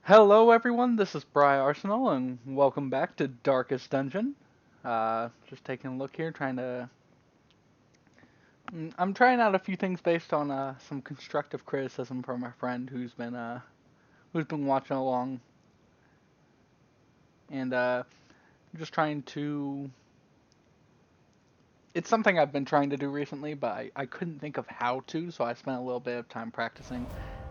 Hello everyone, this is Briarsenal and welcome back to Darkest Dungeon. Just taking a look here, I'm trying out a few things based on some constructive criticism from a friend who's been watching along, and just trying to. It's something I've been trying to do recently, but I couldn't think of how to, so I spent a little bit of time practicing,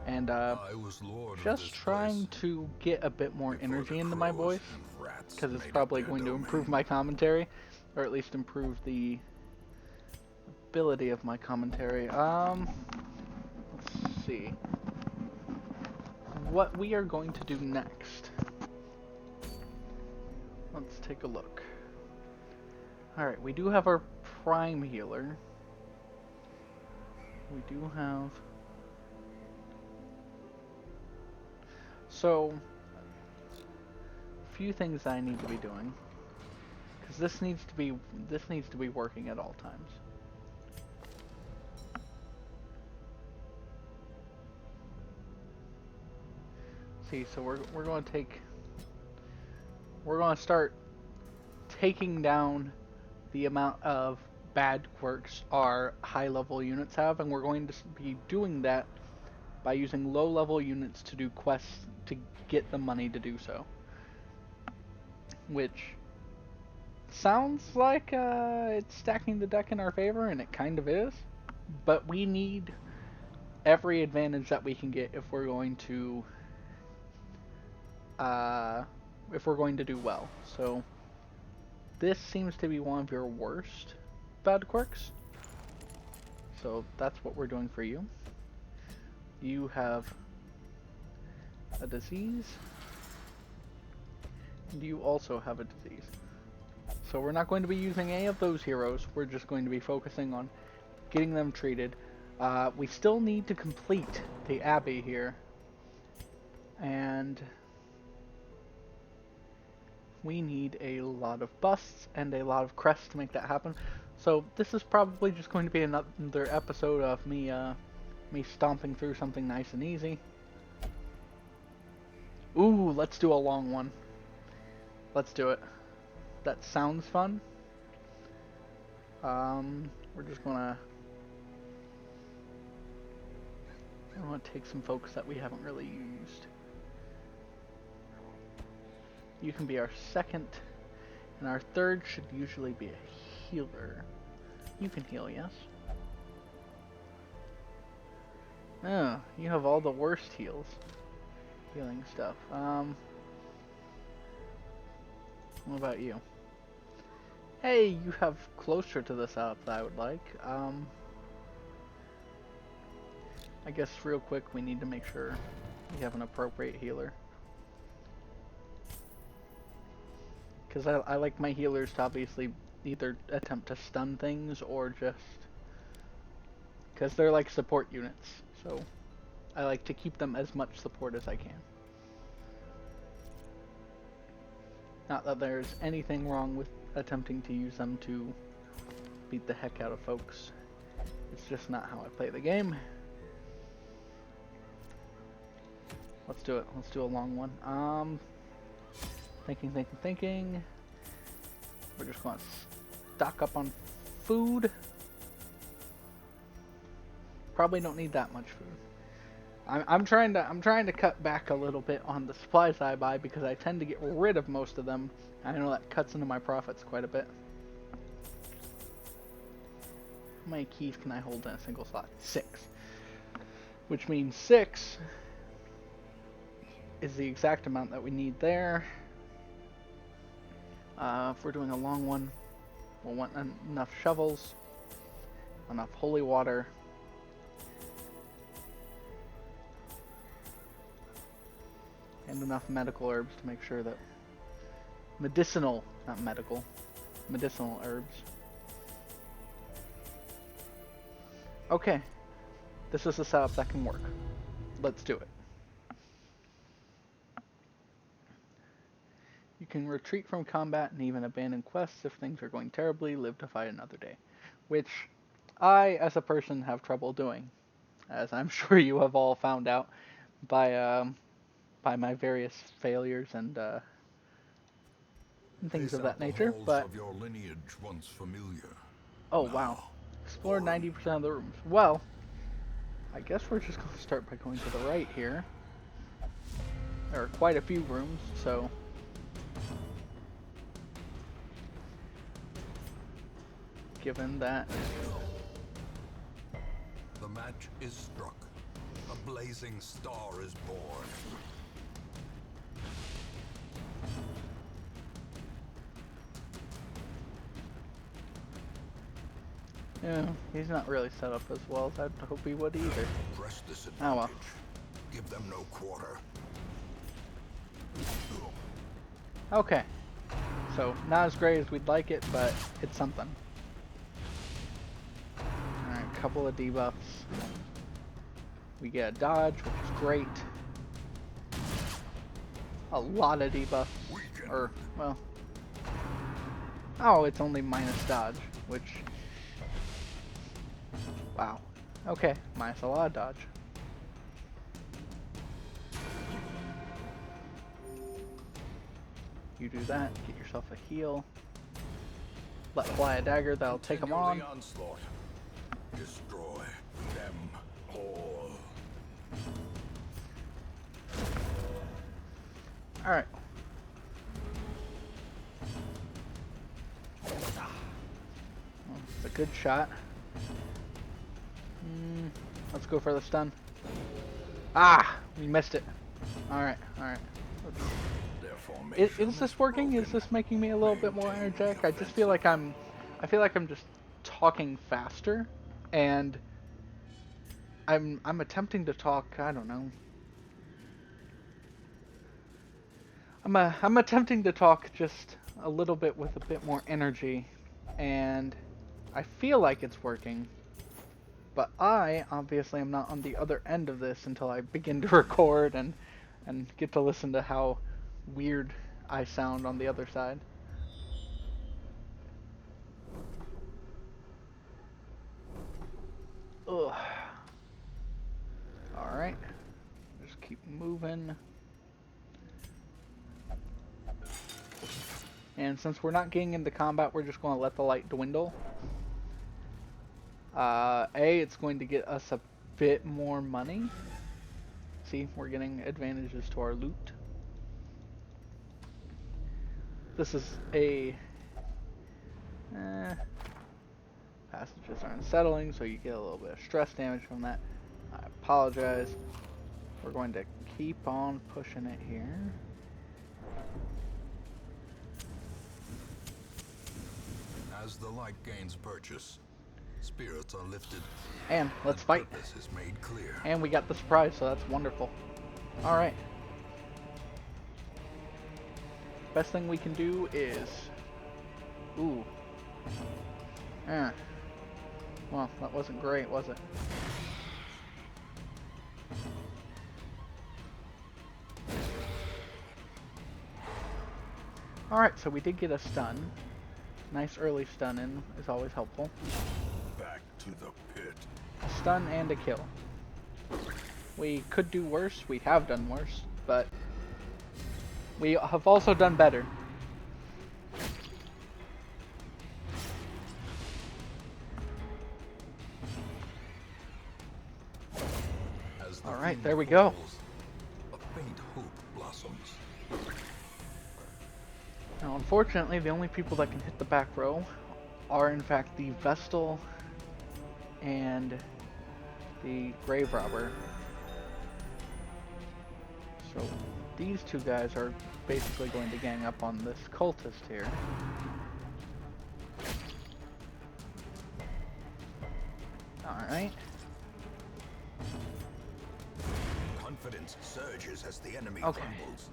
and I was lord of just this place trying to get a bit more before the energy into my crows voice, and rats because it's made it probably their going to improve domain. my commentary, or at least improve the ability of my commentary. Let's see. What we are going to do next. Let's take a look. Alright, we do have our prime healer. We do have... So, a few things I need to be doing. Because this needs to be working at all times. See, so we're going to start taking down the amount of bad quirks our high level units have, and we're going to be doing that by using low level units to do quests to get the money to do so. Which sounds like it's stacking the deck in our favor, and it kind of is. But we need every advantage that we can get uh, if we're going to do well. So this seems to be one of your worst bad quirks. So that's what we're doing for you. You have a disease, and you also have a disease. So we're not going to be using any of those heroes. We're just going to be focusing on getting them treated. We still need to complete the Abbey here, and we need a lot of busts and a lot of crests to make that happen. So this is probably just going to be another episode of me stomping through something nice and easy. Ooh, let's do a long one. Let's do it. That sounds fun. We're just gonna I want to take some folks that we haven't really used. You can be our second, and our third should usually be a healer. You can heal, yes? Oh, you have all the worst healing stuff. What about you? Hey, you have closer to the south that I would like. I guess real quick we need to make sure we have an appropriate healer. Because I like my healers to obviously either attempt to stun things or just... Because they're like support units, so I like to keep them as much support as I can. Not that there's anything wrong with attempting to use them to beat the heck out of folks. It's just not how I play the game. Let's do it. Let's do a long one. Thinking. We're just going to stock up on food. Probably don't need that much food. I'm trying to cut back a little bit on the supplies I buy because I tend to get rid of most of them. I know that cuts into my profits quite a bit. How many keys can I hold in a single slot? 6. Which means 6 is the exact amount that we need there. If we're doing a long one, we'll want enough shovels, enough holy water, and enough medical herbs to make sure that medicinal, not medical, medicinal herbs. Okay, this is a setup that can work. Let's do it. You can retreat from combat and even abandon quests if things are going terribly, live to fight another day. Which I, as a person, have trouble doing. As I'm sure you have all found out by by my various failures and things Pace of out that the nature. halls But of your lineage once familiar. oh wow, Now, explore foreign. 90% of the rooms. Well, I guess we're just going to start by going to the right here. There are quite a few rooms, so given that. The match is struck. A blazing star is born. Yeah, he's not really set up as well as I'd hope he would either. Press this Oh well. advantage. Give them no quarter. Okay. So, not as great as we'd like it, but it's something. Alright, a couple of debuffs. We get a dodge, which is great. A lot of debuffs. Or, well... Oh, it's only minus dodge, which... Wow. Okay, minus a lot of dodge. You do that, get yourself a heal. Let fly a dagger, that'll take them on. The onslaught. Destroy them all. Alright. Well, it's a good shot. Let's go for the stun. Ah! We missed it. Alright, alright. Is this working? Is this making me a little bit more energetic? I just feel like I'm just talking faster, and I'm attempting to talk, I don't know. I'm attempting to talk just a little bit with a bit more energy, and I feel like it's working. But I obviously am not on the other end of this until I begin to record and get to listen to how weird I sound on the other side. Ugh. Alright. Just keep moving. And since we're not getting into combat, we're just going to let the light dwindle. It's going to get us a bit more money. See, we're getting advantages to our loot. This is a... passages are unsettling, so you get a little bit of stress damage from that. I apologize. We're going to keep on pushing it here. As the light gains purchase, spirits are lifted. And let's fight. Purpose is made clear. And we got the surprise, so that's wonderful. Alright. Best thing we can do is... Ooh. Well, that wasn't great, was it? Alright, so we did get a stun. Nice early stun in is always helpful. Back to the pit. A stun and a kill. We could do worse, we have done worse, but we have also done better. Alright, there we go. A faint hope blossoms. Now, unfortunately, the only people that can hit the back row are, in fact, the Vestal and the Grave Robber. So, these two guys are basically going to gang up on this cultist here. Alright. Confidence surges as the enemy Okay. crumbles.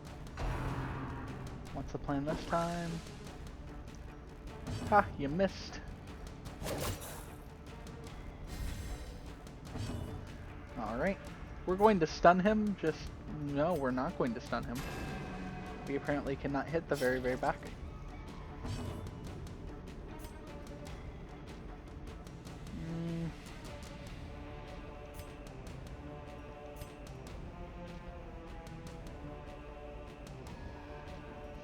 What's the plan this time? Ha, you missed. Alright. We're going to stun him, just... No, we're not going to stun him. We apparently cannot hit the very, very back.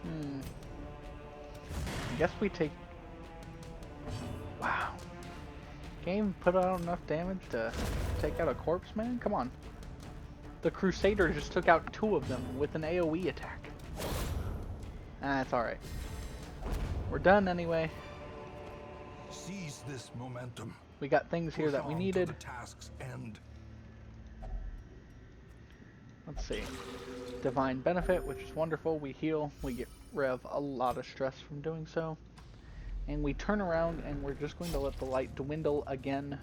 I guess we take... Wow. Can't even put out enough damage to take out a corpse, man? Come on. The Crusader just took out 2 of them with an AoE attack. It's alright. We're done anyway. Seize this momentum. We got things here that we needed. The task's end. Let's see. Divine Benefit, which is wonderful. We heal. We get rid of a lot of stress from doing so. And we turn around and we're just going to let the light dwindle again.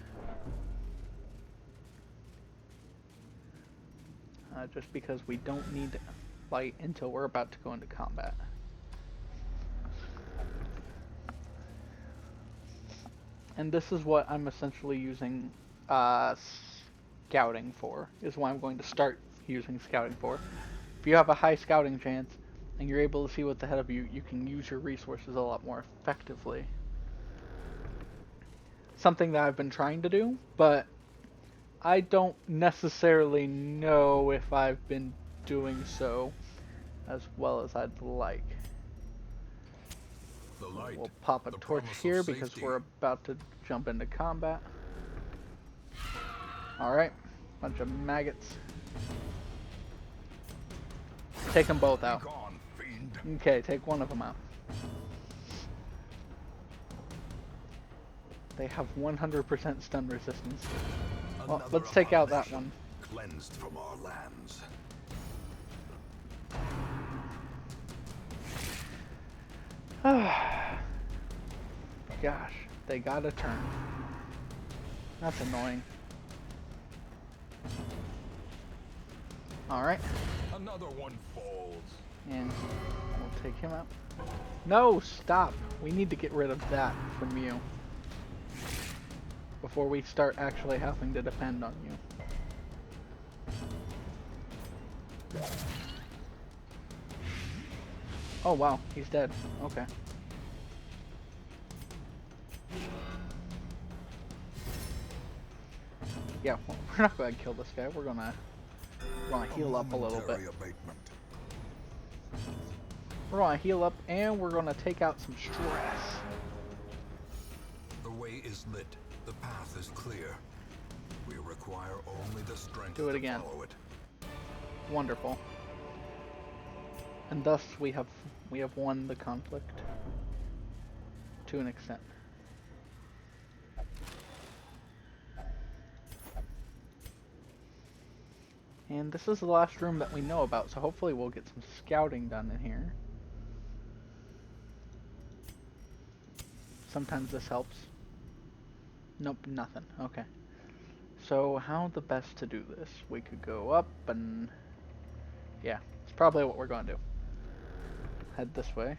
Just because we don't need light until we're about to go into combat. And this is what I'm essentially using scouting for, is what I'm going to start using scouting for. If you have a high scouting chance and you're able to see what's ahead of you, you can use your resources a lot more effectively. Something that I've been trying to do, but I don't necessarily know if I've been doing so as well as I'd like. The light, we'll pop a torch here because we're about to jump into combat. Alright, bunch of maggots. Take them both out. Okay, take one of them out. They have 100% stun resistance. Well, let's take out that one. Cleansed from our lands. Gosh, they got a turn. That's annoying. Alright. Another one falls. And we'll take him out. No, stop. We need to get rid of that from you before we start actually having to depend on you. Oh wow, he's dead. Okay. Yeah, well, we're not going to kill this guy. We're gonna heal up a little bit. We're gonna heal up and we're gonna take out some stress. The way is lit. The path is clear. We require only the strength Do it again. to follow it. Wonderful. And thus we have won the conflict to an extent. And this is the last room that we know about, so hopefully we'll get some scouting done in here. Sometimes this helps. Nope, nothing. Okay. So how the best to do this? We could go up and... yeah, it's probably what we're going to do. Head this way.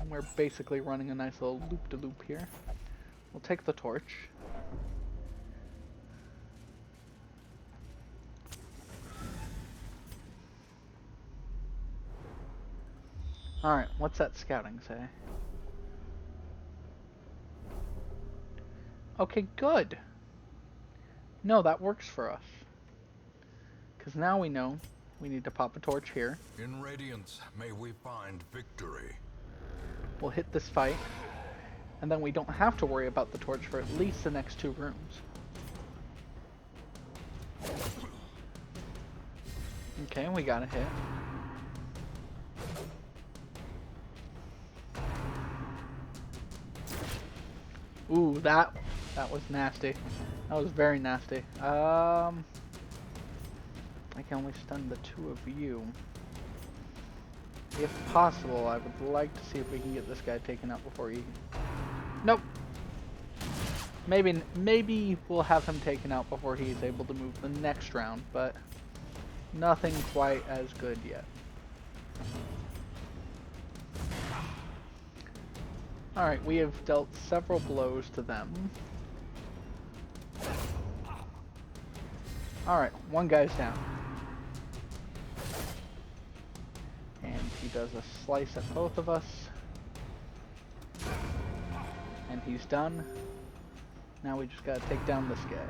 We're basically running a nice little loop-de-loop here. We'll take the torch. Alright, what's that scouting say? Okay, good. No, that works for us. Because now we know we need to pop a torch here. In Radiance, may we find victory. We'll hit this fight. And then we don't have to worry about the torch for at least the next 2 rooms. Okay, we got a hit. Ooh, that was nasty. That was very nasty. I can only stun the 2 of you. If possible, I would like to see if we can get this guy taken out before he... Nope. Maybe we'll have him taken out before he's able to move the next round, but nothing quite as good yet. Alright, we have dealt several blows to them. Alright, one guy's down. And he does a slice at both of us. And he's done. Now we just gotta take down this guy.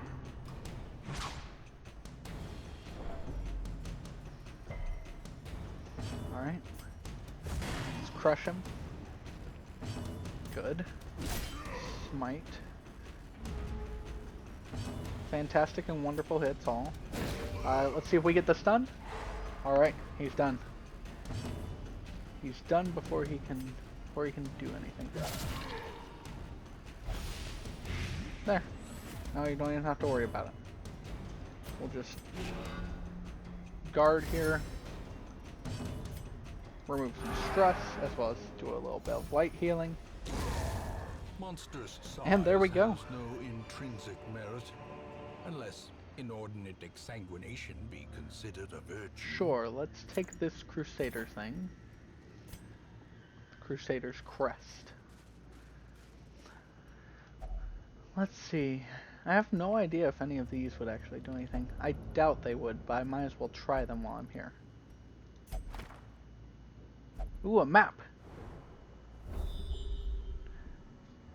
Alright. Let's crush him. Good. Smite. Fantastic and wonderful hits all. Let's see if we get the stun. Alright, he's done. He's done before he can do anything. There. Now you don't even have to worry about it. We'll just guard here. Remove some stress, as well as do a little bit of light healing. Monstrous size And there we go. has no intrinsic merit, unless inordinate exsanguination be considered a virtue. Sure, let's take this Crusader thing. Crusader's Crest. Let's see. I have no idea if any of these would actually do anything. I doubt they would, but I might as well try them while I'm here. Ooh, a map!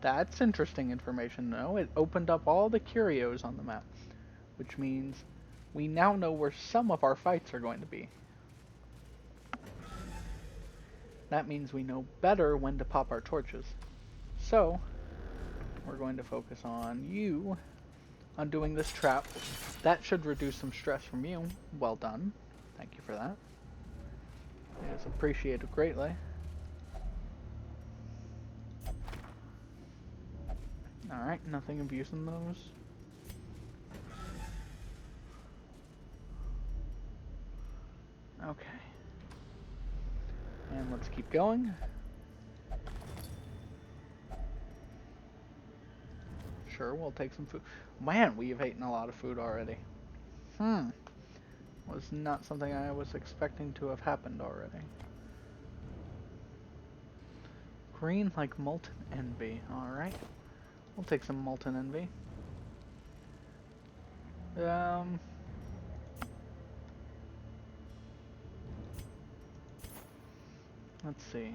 That's interesting information to know. It opened up all the curios on the map, which means we now know where some of our fights are going to be. That means we know better when to pop our torches. So, we're going to focus on you, on doing this trap. That should reduce some stress from you. Well done. Thank you for that. It is appreciated greatly. Alright, nothing of use in those. Okay. And let's keep going. Sure, we'll take some food. Man, we've eaten a lot of food already. Was not something I was expecting to have happened already. Green like molten envy. Alright. We'll take some molten envy. Let's see.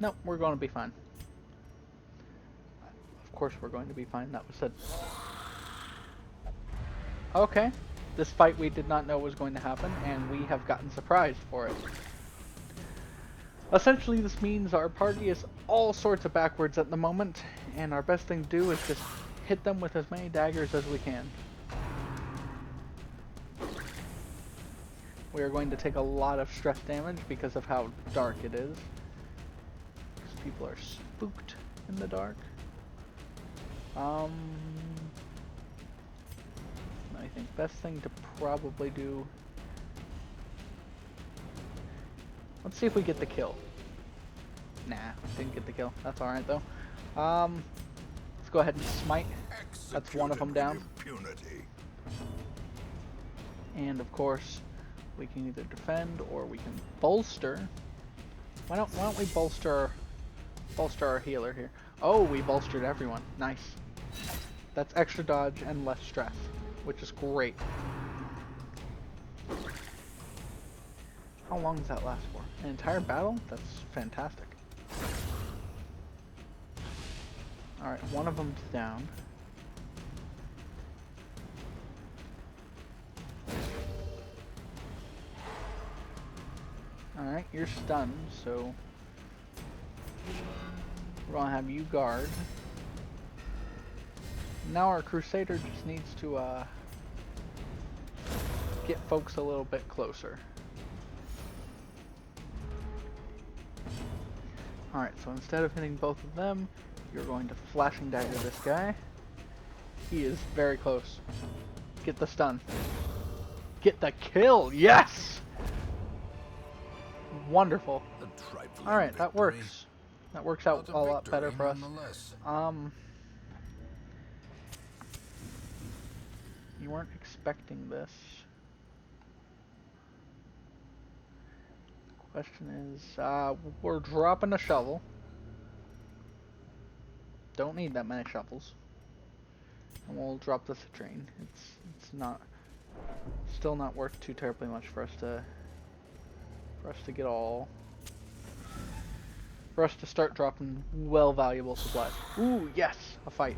Nope, we're going to be fine. Of course we're going to be fine, that was said. Okay, this fight we did not know was going to happen, and we have gotten surprised for it. Essentially, this means our party is all sorts of backwards at the moment, and our best thing to do is just hit them with as many daggers as we can. We are going to take a lot of stress damage because of how dark it is. People are spooked in the dark. I think best thing to probably do. Let's see if we get the kill. Nah, didn't get the kill. That's alright though. Let's go ahead and smite. That's one of them down. Impunity. And of course, we can either defend or we can bolster. Why don't we bolster our healer here? Oh, we bolstered everyone. Nice. That's extra dodge and less stress, which is great. How long does that last for? An entire battle? That's fantastic. Alright, one of them's down. Alright, you're stunned, so we're gonna have you guard. Now our Crusader just needs to get folks a little bit closer. Alright, so instead of hitting both of them, you're going to flashing dagger this guy. He is very close. Get the stun. Get the kill! Yes! Wonderful. Alright, that works. That works out a lot better for us. You weren't expecting this. Question is, we're dropping a shovel. Don't need that many shovels. And we'll drop the citrine. It's not, still not worth too terribly much for us to get all, for us to start dropping well valuable supplies. Ooh, yes, a fight.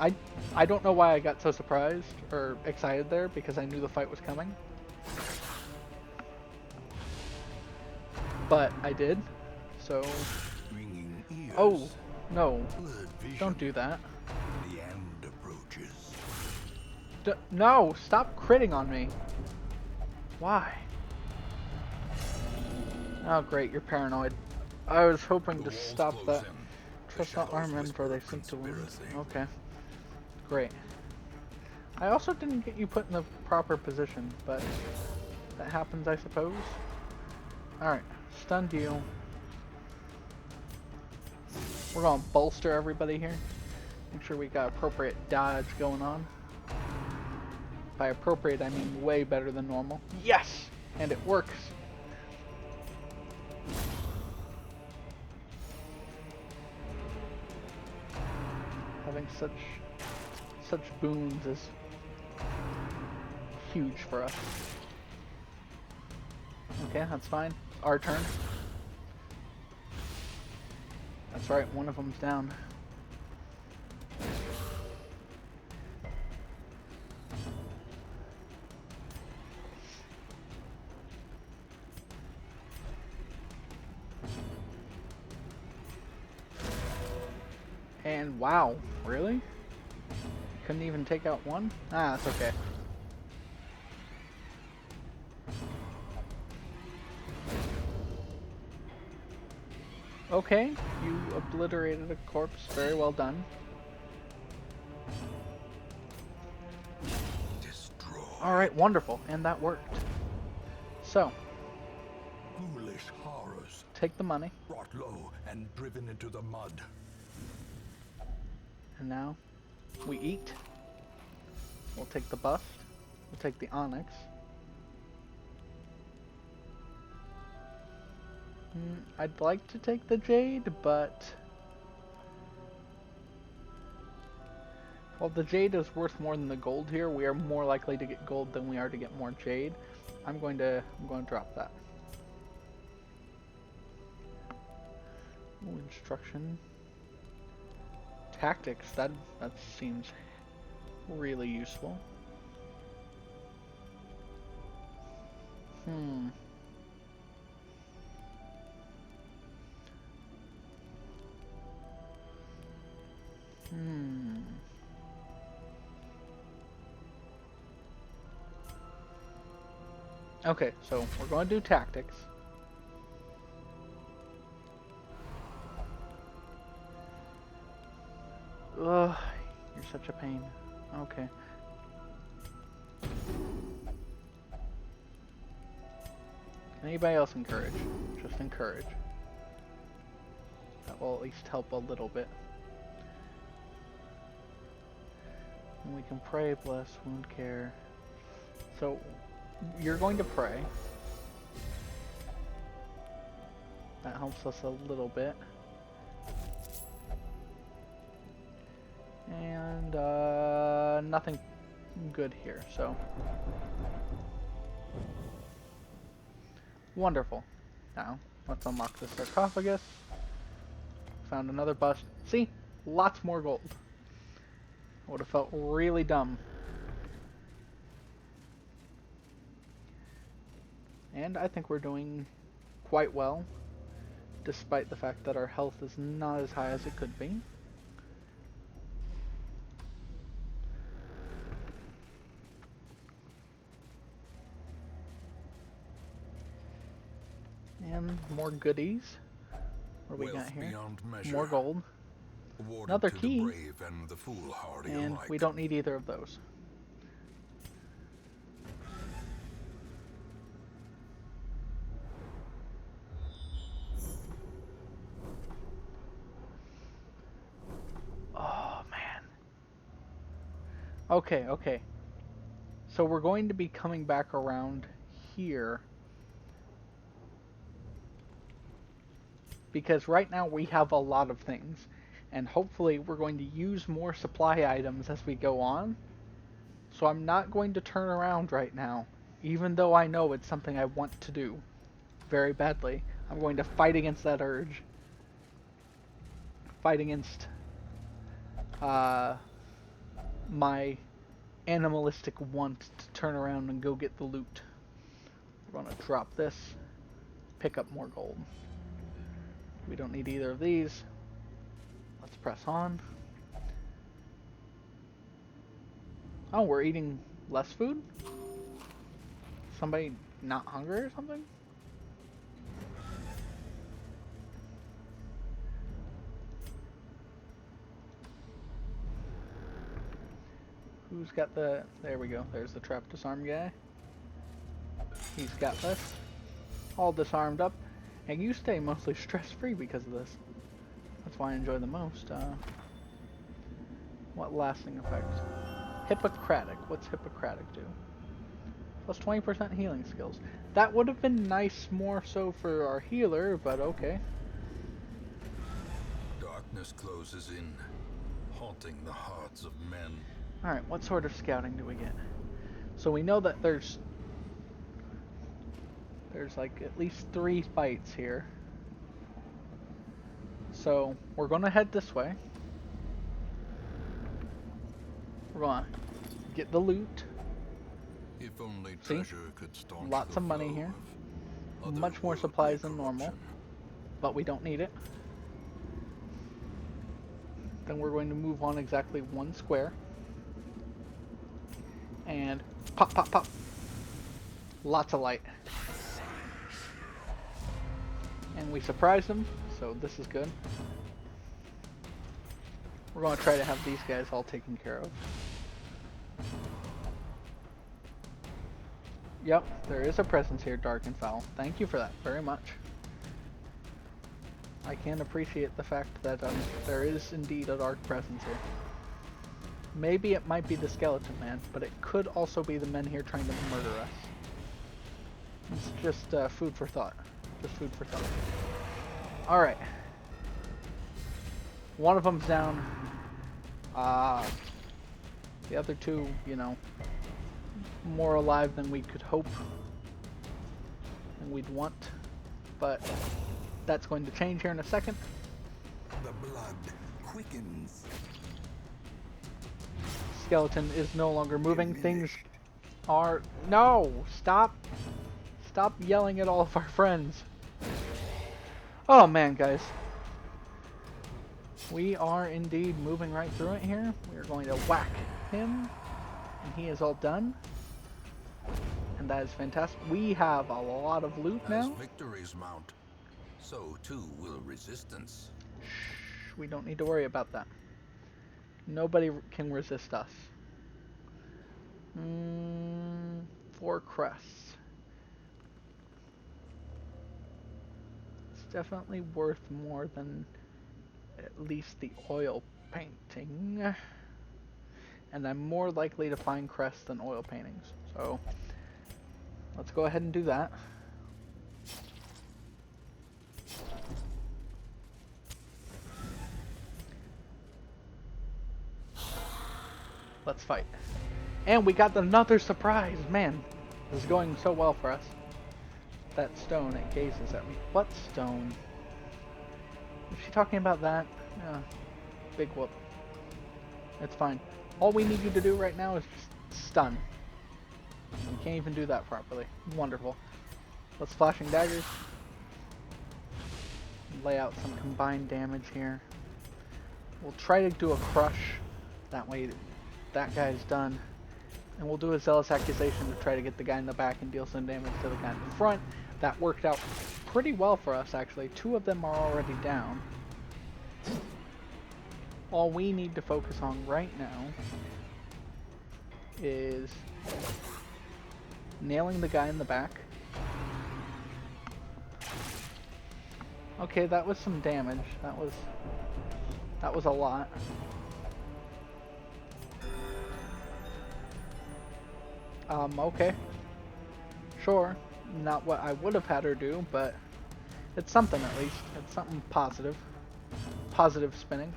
I I don't know why I got so surprised or excited there because I knew the fight was coming. But I did. So Ringing ears. oh no. Blurred vision. Don't do that. The end approaches. No, stop critting on me. Why? Oh great, you're paranoid. I was hoping to stop that. Trust not armed men for they seek to win. Okay. Great. I also didn't get you put in the proper position, but that happens, I suppose. Alright, stunned you. We're gonna bolster everybody here. Make sure we got appropriate dodge going on. By appropriate, I mean way better than normal. Yes! And it works. Having such boons is huge for us. Okay, that's fine. It's our turn. That's right, one of them's down. And wow, really? Couldn't even take out one? Ah, that's okay. Okay, you obliterated a corpse. Very well done. Alright, wonderful. And that worked. So, Ghoulish horrors. take the money. Brought low and driven into the mud. And now, we eat. We'll take the bust. We'll take the onyx. I'd like to take the jade, but... well, the jade is worth more than the gold here. We are more likely to get gold than we are to get more jade. I'm going to drop that. Ooh, instruction. Tactics, that seems really useful. Okay, so we're going to do tactics. Ugh, you're such a pain. Okay. Anybody else encourage? Just encourage. That will at least help a little bit. And we can pray, bless, wound care. So, you're going to pray. That helps us a little bit. And nothing good here, so wonderful. Now let's unlock the sarcophagus. Found another bust. See, lots more gold. I would have felt really dumb. And I think we're doing quite well, despite the fact that our health is not as high as it could be. And more goodies. What do we got here? More gold. Another key. And we don't need either of those. Oh, man. Okay, okay. So we're going to be coming back around here. Because right now we have a lot of things, and hopefully we're going to use more supply items as we go on. So I'm not going to turn around right now, even though I know it's something I want to do very badly. I'm going to fight against that urge. Fight against my animalistic want to turn around and go get the loot. We're gonna drop this, pick up more gold. We don't need either of these. Let's press on. Oh, we're eating less food? Somebody not hungry or something? Who's got the... There we go. There's the trap disarm guy. He's got this. All disarmed up. And you stay mostly stress-free because of this. That's why I enjoy the most. What lasting effect? Hippocratic. What's Hippocratic do? Plus 20% healing skills. That would have been nice more so for our healer, but okay. Darkness closes in, haunting the hearts of men. Alright, what sort of scouting do we get? So we know that there's like at least 3 fights here. So we're gonna head this way. We're gonna get the loot. If only See? treasure could staunch Lots the of money flow here. of Much more otherworldly supplies than normal. corruption. But we don't need it. Then we're going to move on exactly 1 square. And pop, pop, pop. Lots of light. And we surprised them, so this is good. We're going to try to have these guys all taken care of. Yep, there is a presence here, dark and foul. Thank you for that very much. I can appreciate the fact that there is indeed a dark presence here. Maybe it might be the skeleton man, but it could also be the men here trying to murder us. It's just food for thought. Just food for thought. Alright. One of them's down. The other 2, you know, more alive than we could hope and we'd want, but that's going to change here in a second. The blood quickens. Skeleton is no longer moving. Things are... No! Stop! Stop yelling at all of our friends. Oh man, guys. We are indeed moving right through it here. We are going to whack him, and he is all done. And that is fantastic. We have a lot of loot now. As victories mount, so too will resistance. Shh, we don't need to worry about that. Nobody can resist us. 4 crests. It's definitely worth more than at least the oil painting. And I'm more likely to find crests than oil paintings. So let's go ahead and do that. Let's fight. And we got another surprise! Man, this is going so well for us. That stone, it gazes at me. What stone? Is she talking about that? Yeah. Big whoop. It's fine. All we need you to do right now is just stun. We can't even do that properly. Wonderful. Let's flashing daggers. Lay out some combined damage here. We'll try to do a crush. That way that guy's done. And we'll do a zealous accusation to try to get the guy in the back and deal some damage to the guy in the front. That worked out pretty well for us, actually. 2 of them are already down. All we need to focus on right now is nailing the guy in the back. Okay, that was some damage. That was a lot. Okay. Sure. Not what I would have had her do, but it's something at least. It's something positive. Positive spinning.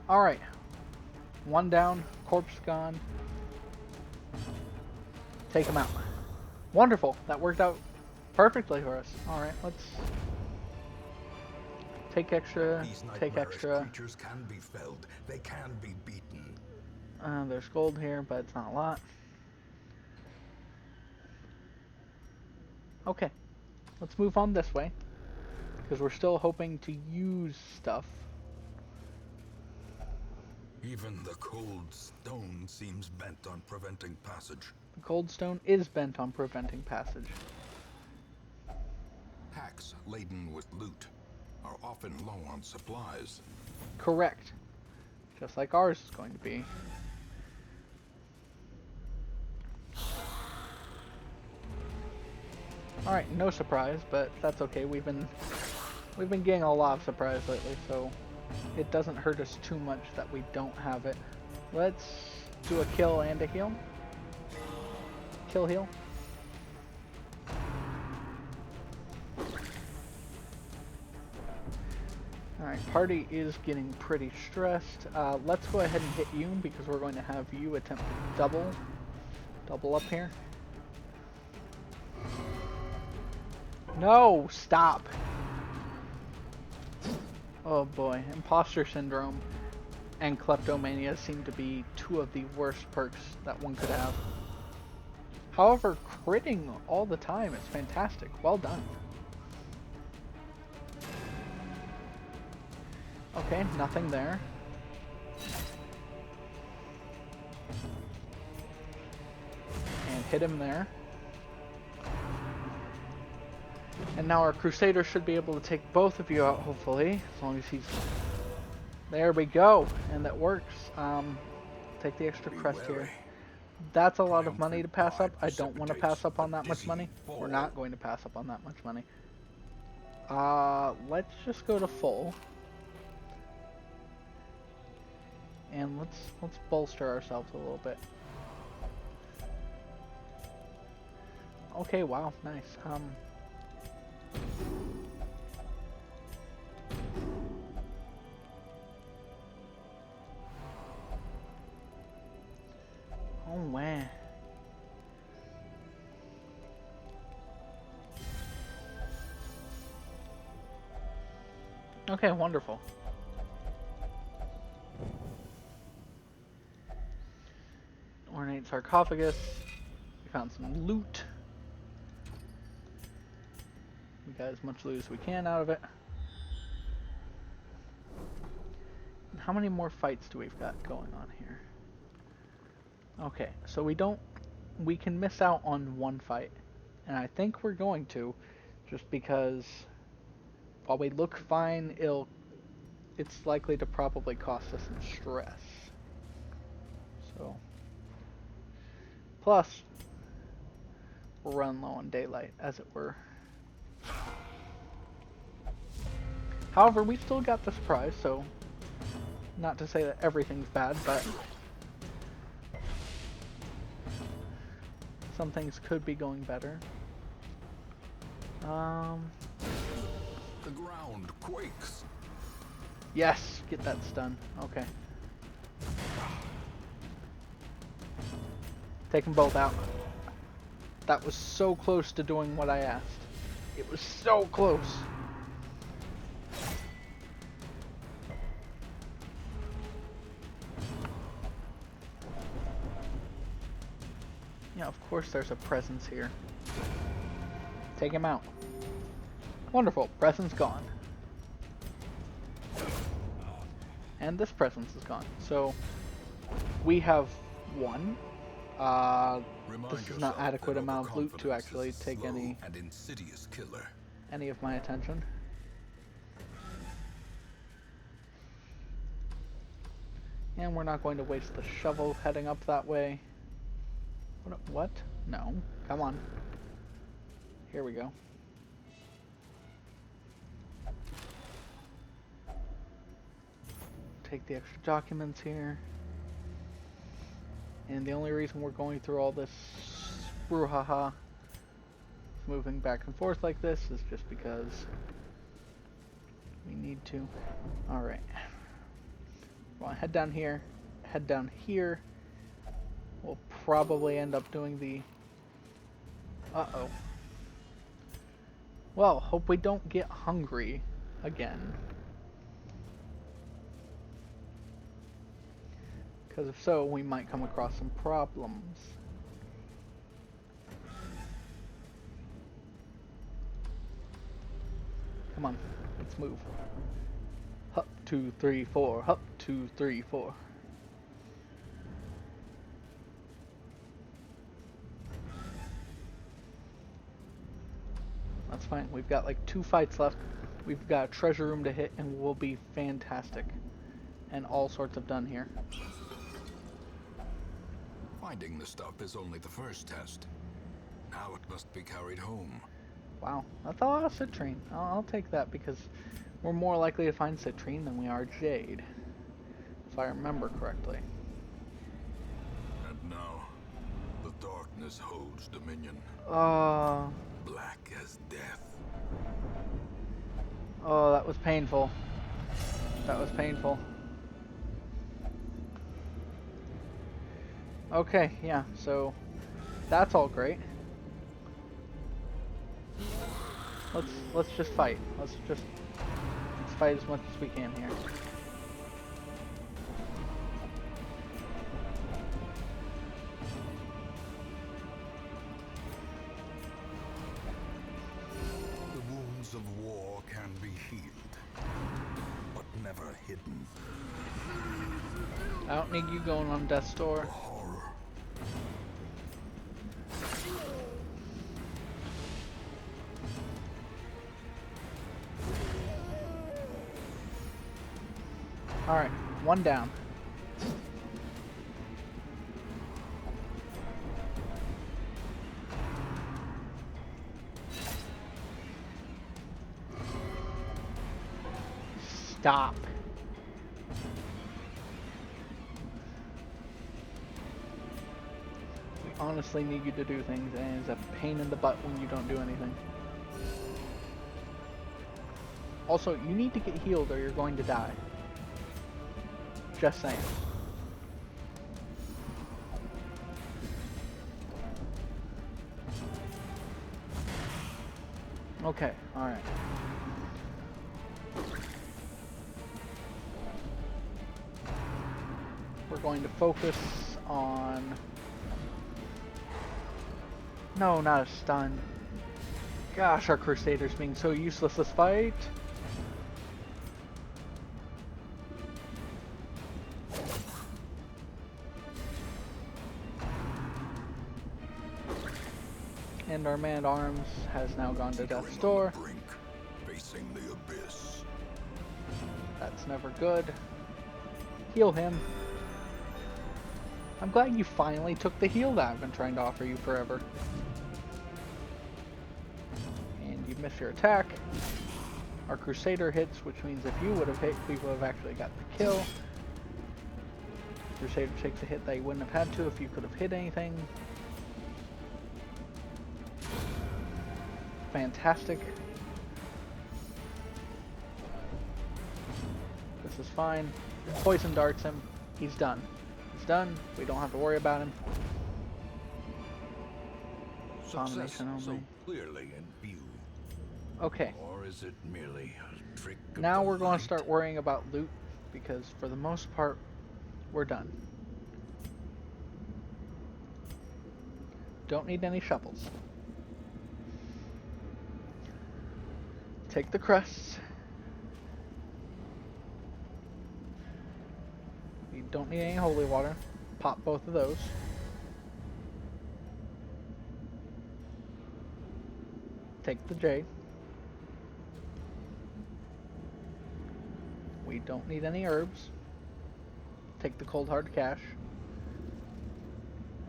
Alright. 1 down. Corpse gone. Take him out. Wonderful. That worked out perfectly for us. Alright, let's take extra. These Take nightmarish extra. creatures can be felled. They can be beaten. There's gold here, but it's not a lot. Okay, let's move on this way, because we're still hoping to use stuff. Even the cold stone seems bent on preventing passage. The cold stone is bent on preventing passage. Packs laden with loot are often low on supplies. Correct. Just like ours is going to be. Alright, no surprise, but that's okay. We've been getting a lot of surprise lately, so it doesn't hurt us too much that we don't have it. Let's do a kill and a heal. Kill, heal. Alright, party is getting pretty stressed. Let's go ahead and hit you, because we're going to have you attempt to double up here. No, stop. Oh boy, imposter syndrome and kleptomania seem to be two of the worst perks that one could have. However, critting all the time is fantastic. Well done. Okay, nothing there. And hit him there. And now our Crusader should be able to take both of you out, hopefully, as long as he's... There we go, and that works. Take the extra crest here. That's a lot of money to pass up. I don't want to pass up on that much money. We're not going to pass up on that much money. Let's just go to full. And let's bolster ourselves a little bit. Okay, wow, nice. Oh man. Okay, wonderful. Ornate sarcophagus. We found some loot. We got as much loot as we can out of it. And how many more fights do we've got going on here? Okay, so we can miss out on one fight. And I think we're going to, just because while we look fine, it's likely to probably cost us some stress. So, plus, we're running low on daylight, as it were. However, we still got the surprise, so not to say that everything's bad, but some things could be going better. The ground quakes. Yes, get that stun. Okay. Take them both out. That was so close to doing what I asked. It was so close. Yeah, of course there's a presence here. Take him out. Wonderful, presence gone. And this presence is gone. So, we have one. This is not adequate amount of loot to actually take any of my attention. And we're not going to waste the shovel heading up that way. What? No. Come on. Here we go. Take the extra documents here. And the only reason we're going through all this brouhaha, moving back and forth like this, is just because we need to. Alright. Well, head down here. Head down here. We'll probably end up doing the... Uh-oh. Well, hope we don't get hungry again. Because if so, we might come across some problems. Come on, let's move. Hup, 2, 3, 4. Hup, 2, 3, 4. That's fine. We've got like 2 fights left. We've got a treasure room to hit, and we'll be fantastic. And all sorts of done here. Finding the stuff is only the first test. Now it must be carried home. Wow, that's a lot of citrine. I'll take that because we're more likely to find citrine than we are jade. If I remember correctly. And now, the darkness holds dominion. Black as death. Oh, that was painful. That was painful. Okay, yeah, so that's all great. Let's just fight. Let's fight as much as we can here. The wounds of war can be healed, but never hidden. I don't need you going on death's door. Horror. Alright, 1 down. Stop. We honestly need you to do things, and it's a pain in the butt when you don't do anything. Also, you need to get healed or you're going to die. Just saying. Okay, alright. We're going to focus on... No, not a stun. Gosh, our Crusaders being so useless this fight. And our man-at-arms has now gone to death's door. Brink, facing the abyss. That's never good. Heal him. I'm glad you finally took the heal that I've been trying to offer you forever. And you missed your attack. Our Crusader hits, which means if you would have hit, we would have actually got the kill. Crusader takes a hit that he wouldn't have had to if you could have hit anything. Fantastic. This is fine. Poison darts him. He's done. He's done. We don't have to worry about him. Success Domination only. so clearly in view. Okay. Or is it merely a trick of Now the we're going light? to start worrying about loot because for the most part, we're done. Don't need any shovels. Take the crests. We don't need any holy water. Pop both of those. Take the jade. We don't need any herbs. Take the cold hard cash.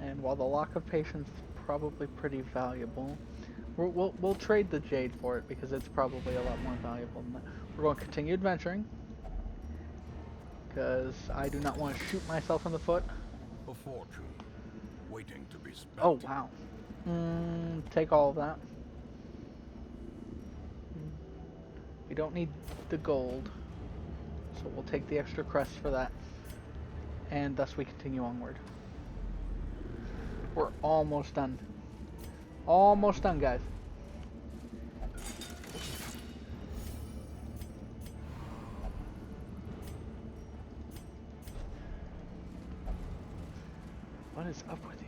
And while the lock of patience is probably pretty valuable, we'll trade the jade for it because it's probably a lot more valuable than that. We're going to continue adventuring because I do not want to shoot myself in the foot. A fortune waiting to be spent. Oh wow. Take all of that. We don't need the gold, so we'll take the extra crests for that. And thus we continue onward. We're almost done. Almost done, guys. What is up with you?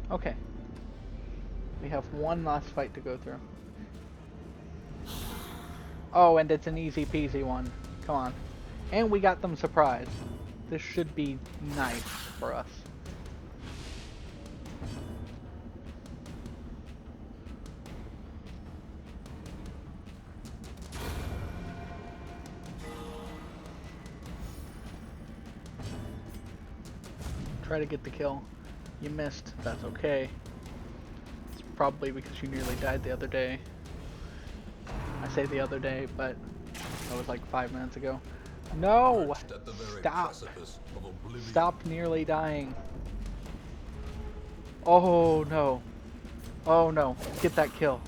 Okay. We have one last fight to go through. Oh, and it's an easy peasy one. Come on. And we got them surprised. This should be nice for us. Try to get the kill. You missed. That's okay. It's probably because you nearly died the other day. I say the other day, but that was like 5 minutes ago. No! Stop! Stop nearly dying. Oh no. Oh no. Get that kill.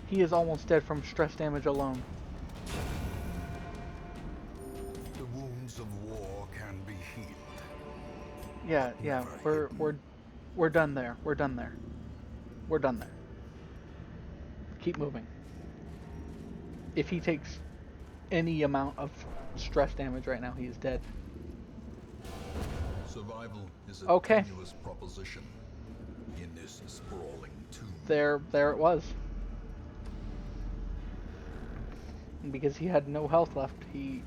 He is almost dead from stress damage alone. The wounds of war can be healed. Yeah, we're done there. We're done there. We're done there. Keep moving. If he takes any amount of stress damage right now, he is dead. Survival is a Okay. tenuous proposition in this sprawling tomb. There it was. And because he had no health left, he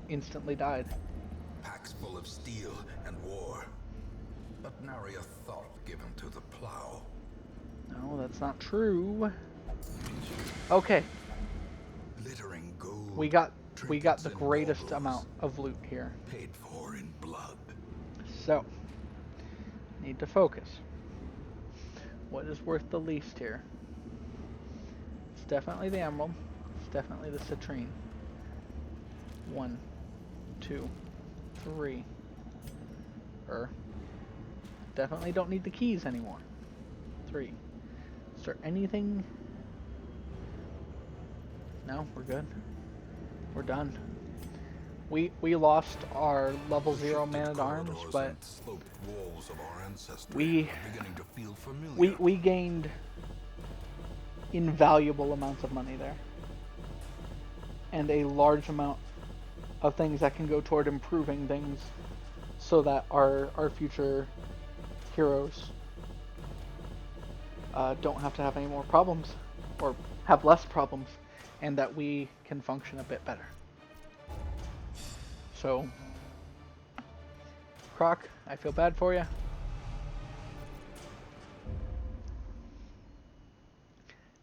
instantly died. Packs full of steel and war, but nary a thought given to the plow. No, that's not true. Okay, Glittering gold. we got trinkets the and greatest baubles, amount of loot here. paid for in blood. So, need to focus. What is worth the least here? It's definitely the emerald. It's definitely the citrine. 1, 2, 3. Definitely don't need the keys anymore. 3. Is there anything? No, we're good. We're done. We lost our level 0 man-at-arms, but we gained invaluable amounts of money there. And a large amount of things that can go toward improving things so that our future heroes don't have to have any more problems, or have less problems, and that we can function a bit better. So, Croc, I feel bad for you.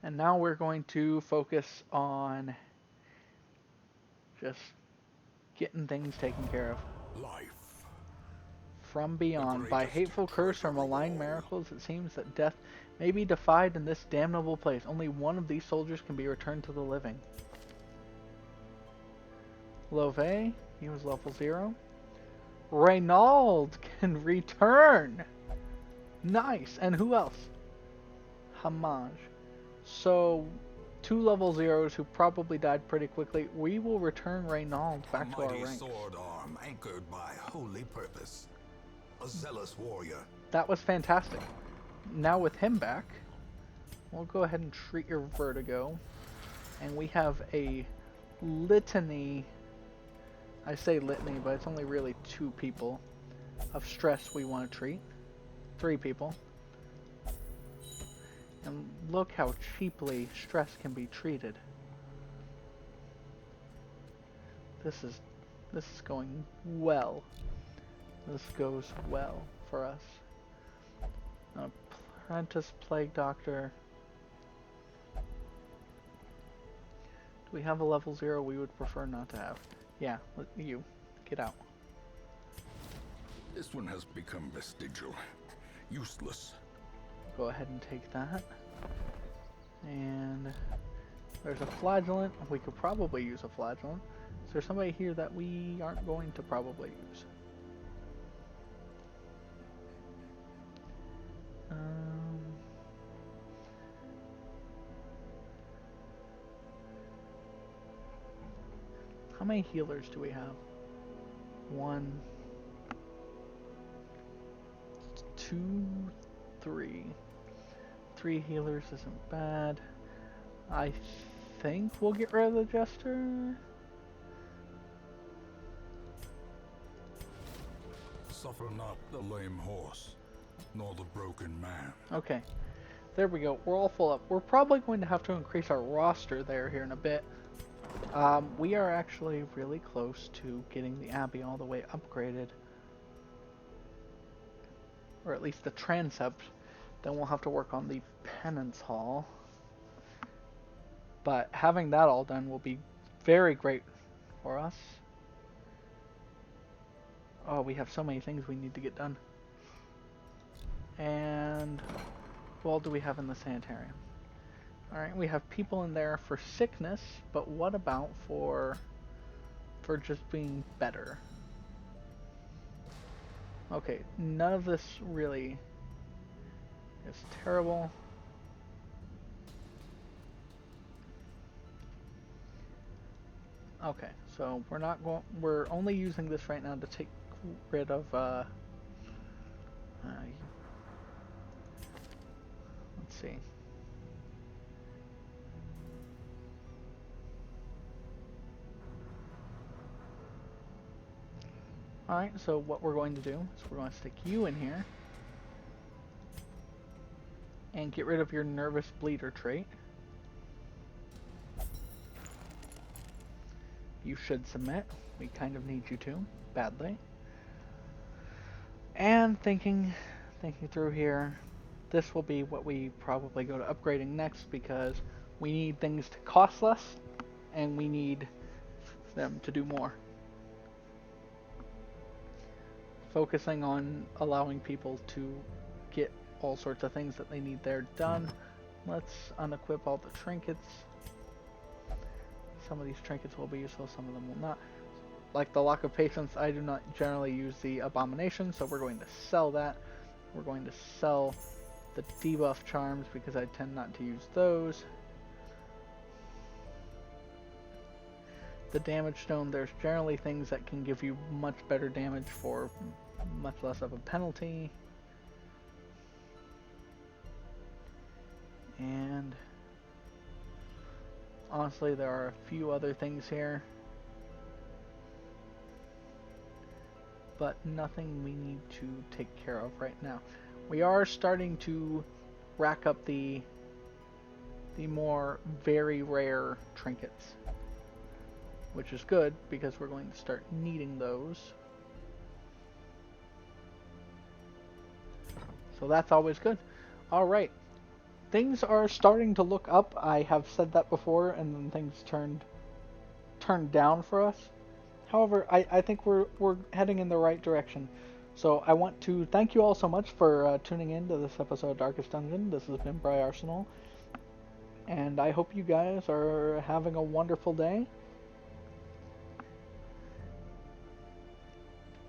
And now we're going to focus on just getting things taken care of. Life. From beyond, by hateful curse or malign miracles, it seems that death may be defied in this damnable place. Only one of these soldiers can be returned to the living. Love, he was level 0. Reynald can return! Nice! And who else? Hamaj. So, 2 level 0s who probably died pretty quickly. We will return Reynald back to our ranks. Sword arm anchored by holy purpose. A zealous warrior. That was fantastic. Now with him back, we'll go ahead and treat your vertigo. And we have a litany, I say litany, but it's only really 2 people of stress we want to treat. 3 people. And look how cheaply stress can be treated. This is going well. This goes well for us. Apprentice Plague Doctor. Do we have a level 0 we would prefer not to have? Yeah, you. Get out. This one has become vestigial. Useless. Go ahead and take that. And there's a flagellant. We could probably use a flagellant. Is there somebody here that we aren't going to probably use? How many healers do we have? 1, 2, 3. 3 healers isn't bad. I think we'll get rid of the Jester. Suffer not the lame horse, nor the broken man. Okay, there we go. We're all full up. We're probably going to have to increase our roster there here in a bit. We are actually really close to getting the Abbey all the way upgraded. Or at least the transept. Then we'll have to work on the Penance Hall. But having that all done will be very great for us. Oh, we have so many things we need to get done. And what all do we have in the sanitarium? Alright, we have people in there for sickness, but what about for just being better? Okay, none of this really is terrible. Okay, so we're only using this right now to take rid of let's see. Alright, so what we're going to do is we're going to stick you in here and get rid of your nervous bleeder trait. You should submit. We kind of need you to, badly. And thinking through here, this will be what we probably go to upgrading next because we need things to cost less and we need them to do more. Focusing on allowing people to get all sorts of things that they need there done. Let's unequip all the trinkets. Some of these trinkets will be useful, some of them will not. Like the Lock of Patience, I do not generally use the Abomination, so we're going to sell that. We're going to sell the debuff charms because I tend not to use those. The damage stone, there's generally things that can give you much better damage for much less of a penalty. And honestly, there are a few other things here, but nothing we need to take care of right now. We are starting to rack up the more very rare trinkets, which is good because we're going to start needing those. So that's always good. Alright. Things are starting to look up. I have said that before, and then things turned down for us. However, I think we're heading in the right direction. So I want to thank you all so much for tuning in to this episode of Darkest Dungeon. This has been Briarsenal, and I hope you guys are having a wonderful day.